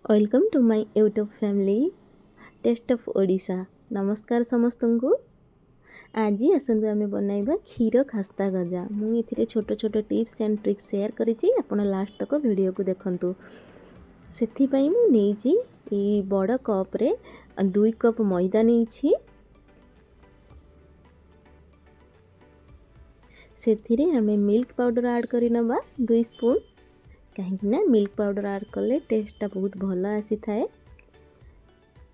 Welcome to my YouTube family taste of Odisha. नमस्कार समस्त को। आज आसतु आम बनइबा क्षीर खास्ता गजा। मुझे छोट छोट टिप्स एंड ट्रिक्स शेयर करी आपण लास्ट तक वीडियो को देखंतु। सेथिपाई मु नेइची ई बड़ कप रे 2 कप मैदा नेइची। सेथिरे हमें मिल्क पाउडर ऐड करि नबा 2 स्पून। कहीं मिल्क पाउडर ऐड कले टेस्टा बहुत भल आसी थाए।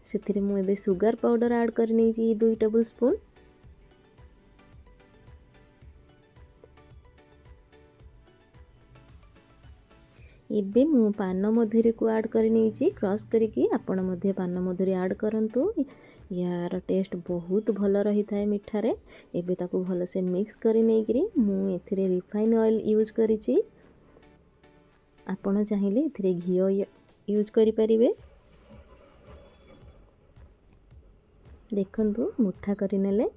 से मुझे सुगर पाउडर ऐड कर 2 टेबल स्पून। एबे मु पान मधुरी को ऐड कर क्रश करके आपण मध्य पान मधुरी ऐड करंतु। यार टेस्ट बहुत भल रही थाए मिठारे। एबे ताकू भल से मिक्स करी नेकरी मु एथिरे रिफाइन ऑयल यूज करिछि। आपण चाहिए एथिरे घी यूज करि परिबे। देखंतु मुठा करिनेले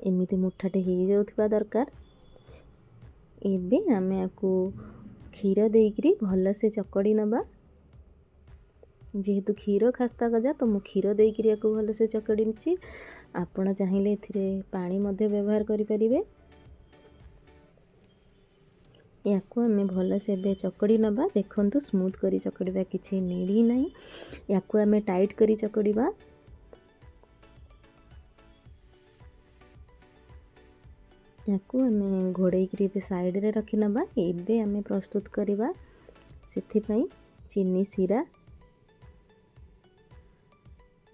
एमिति मुठाटे हो जाउथबा दरकार। एबे आमे आकु क्षीर देकरी भल से चकड़ी नबा। जेहेतु क्षीर खास्ता गजा तो मु क्षीर देकरी आकु भल से चकड़ी। आपण चाहिए एथिरे पानी मध्य व्यवहार करि परिबे। याकु आमे भल से बे चकड़ी नबा। देखंतु स्मूथ करी चकड़ीबा किछि नीड ही नहीं। याकु आमे टाइट करी चकड़ीबा। याकु आमे घोड़ेकरी पे साइड रे रखि नबा। एबे आमे प्रस्तुत करिबा सेथिपई चीनी सीरा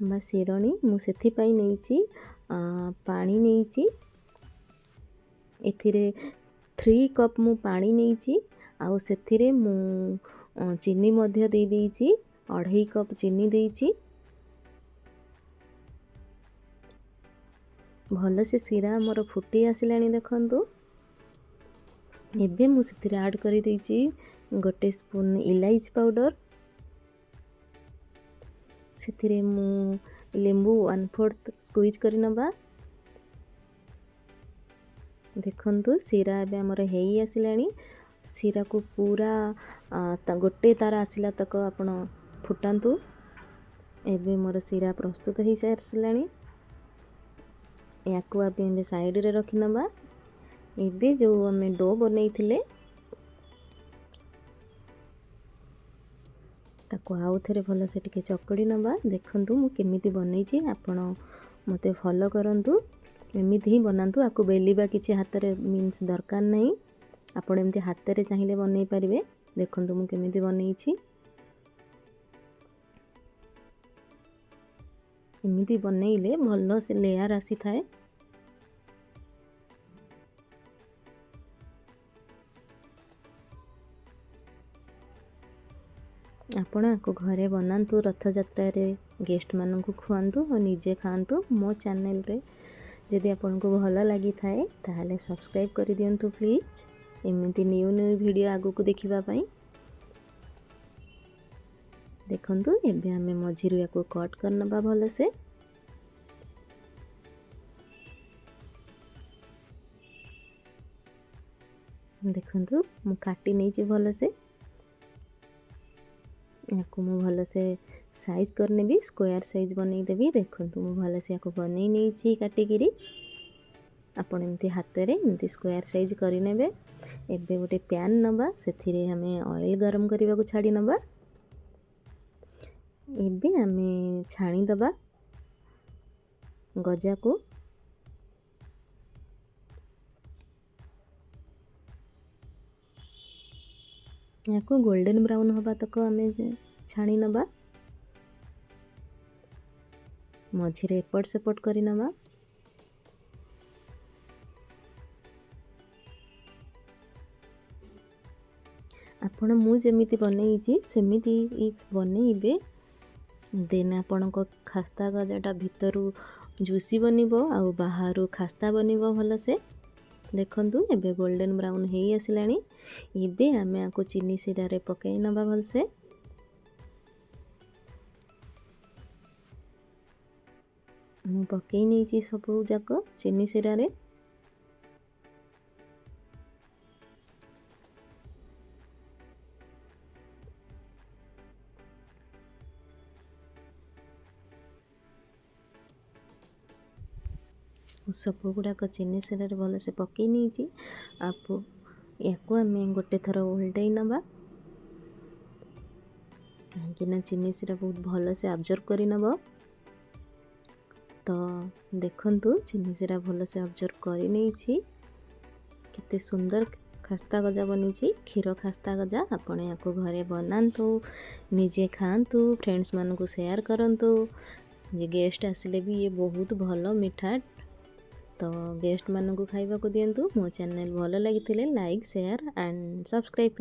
बा सेरणी। मु सेथिपई नेइची पानी नेइची। एथिरे 3 कप मु पानी नेइची। आउ सेथिरे मु चीनी मध्य दे देइची। 2.5 कप चीनी देइची। भल से सीरा मोर फुटी आसिलानी देखंतु। एबे मु सेथिरे ऐड करि देइची 1 स्पून इलायची पाउडर। सेथिरे मु लेंबू 1/4 स्क्वीज करि नबा। देखंतु सीरा एबे हमर हेई आसिलानी। सीरा को पूरा गोटे तार आसिला तक आपण फुटांतु। एबे मोर सीरा प्रस्तुत हो सारिलानी। याकु आबे साइड रे रखि नबा। एबे जो हमें डो बनै थिले ताको आउ थरे भल से टिके चकड़ी नबा। देखंतु मु केमिति बनैछि आपण मते फॉलो करंतु। एमिति ही बनांतु। आकु बेलिबा किछि हाथ रे मीन्स दरकार नहीं। आपण एमिति हाथ रे चाहिए बनै परिबे। देखंतु मु केमिति बनैछि। एमिति बनैले भल से लेयर आसी थाए। आपण आको घरे बनातु। रथयात्रा रे गेस्ट माननकु खुआंतु और निजे खांतु। मो चैनल रे जदि आपनको भल लगी थाए ताहले सब्सक्राइब कर दियंतु प्लीज। एमिति न्यू न्यू वीडियो आगु को देखिबा पई। देखंतु एबे हमें मझिरु याको कट करनबा भल से। देखंतु मु काटी नैछि भल से। याको मु भल से साइज करने भी स्क्वायर साइज बनै देबी। देखंतु मु भल से याको बनै नैछि काटी गिरी। आपण एमती हाथ रे एमती स्क्वायर साइज करि नेबे। एबे गोटे पैन नबा। सेथिरे हमें ऑयल गरम करबा को छाड़ी नबा। एबे हमें छाणी दबा गजा को। याको गोल्डन ब्राउन हबा तक हमें छाणी नबा। मझिरे एपट सेपट करि नबा। आपण मु जेमिति बनैछि सेमिति बनैबे। देन आपण को खास्ता गजाटा भितरु जूसी बनिबो आउ बाहरु खास्ता बनिबो भल से। देखंतु एबे गोल्डन ब्राउन हेई आसिलानी। एबे आमे आको चीनी सीरा रे पकाई नबा भल से। मु पकाई नैछि सबु जाको चीनी सीरा रे। ସବୁ ଗୁଡ଼ାକ ଚିନି ଶିରାରେ ଭଲସେ ପକାଇ ନେଇଛି। ୟାକୁ ଆମେ ଗୋଟେ ଥର ଓଲଟେଇ ନେବା, କାହିଁକିନା ଚିନି ଶିରା ବହୁତ ଭଲସେ ଆବଜର୍ବ କରିନେବ। ତ ଦେଖନ୍ତୁ ଚିନି ଶିରା ଭଲସେ ଆବଜର୍ବ କରି ନେଇଛି। କେତେ ସୁନ୍ଦର ଖାସ୍ତା ଗଜା ବନିଛି, କ୍ଷୀର ଖାସ୍ତା ଗଜା। ଆପଣ ୟାକୁ ଘରେ ବନାନ୍ତୁ, ନିଜେ ଖାଆନ୍ତୁ, ଫ୍ରେଣ୍ଡସ୍ମାନଙ୍କୁ ସେୟାର କରନ୍ତୁ। ଯେ ଗେଷ୍ଟ ଆସିଲେ ବି ଇଏ ବହୁତ ଭଲ ମିଠା, ତ ଗେଷ୍ଟମାନଙ୍କୁ ଖାଇବାକୁ ଦିଅନ୍ତୁ। ମୋ ଚ୍ୟାନେଲ୍ ଭଲ ଲାଗିଥିଲେ ଲାଇକ୍, ସେୟାର ଆଣ୍ଡ ସବସ୍କ୍ରାଇବ୍।